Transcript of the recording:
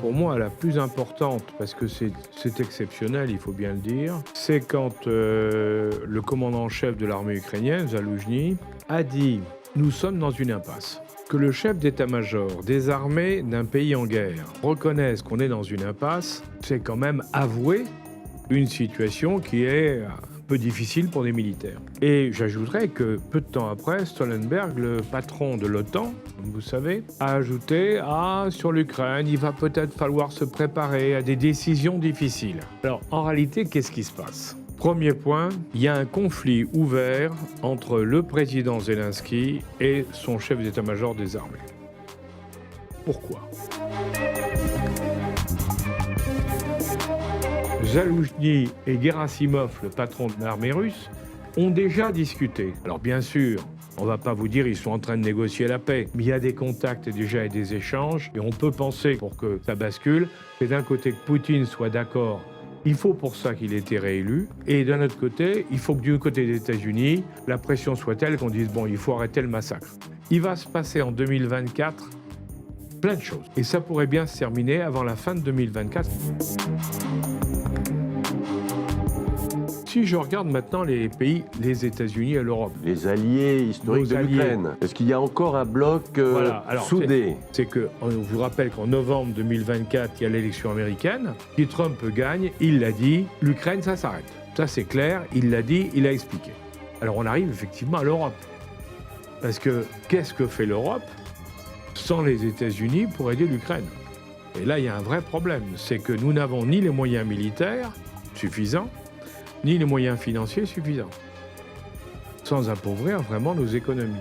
pour moi, la plus importante, parce que c'est exceptionnel, il faut bien le dire, c'est quand le commandant en chef de l'armée ukrainienne, Zaloujny, a dit « Nous sommes dans une impasse ». Que le chef d'état-major des armées d'un pays en guerre reconnaisse qu'on est dans une impasse, c'est quand même avouer une situation qui est un peu difficile pour des militaires. Et j'ajouterais que peu de temps après, Stoltenberg, le patron de l'OTAN, comme vous savez, a ajouté « Ah, sur l'Ukraine, il va peut-être falloir se préparer à des décisions difficiles ». Alors, en réalité, qu'est-ce qui se passe ? Premier point, il y a un conflit ouvert entre le président Zelensky et son chef d'état-major des armées. Pourquoi ? Zaloujny et Gerasimov, le patron de l'armée russe, ont déjà discuté. Alors bien sûr, on ne va pas vous dire qu'ils sont en train de négocier la paix, mais il y a des contacts déjà et des échanges, et on peut penser, pour que ça bascule, que d'un côté que Poutine soit d'accord. Il faut pour ça qu'il ait été réélu. Et d'un autre côté, il faut que du côté des États-Unis, la pression soit telle qu'on dise « bon, il faut arrêter le massacre ». Il va se passer en 2024 plein de choses. Et ça pourrait bien se terminer avant la fin de 2024. Si je regarde maintenant les pays, les États-Unis et l'Europe. Les alliés historiques de l'Ukraine. Est-ce qu'il y a encore un bloc soudé ? C'est que, on vous rappelle qu'en novembre 2024, il y a l'élection américaine. Si Trump gagne, il l'a dit, l'Ukraine, ça s'arrête. Ça, c'est clair, il l'a dit, il a expliqué. Alors, on arrive effectivement à l'Europe. Parce que, qu'est-ce que fait l'Europe sans les États-Unis pour aider l'Ukraine ? Et là, il y a un vrai problème. C'est que nous n'avons ni les moyens militaires suffisants, ni les moyens financiers suffisants, sans appauvrir vraiment nos économies.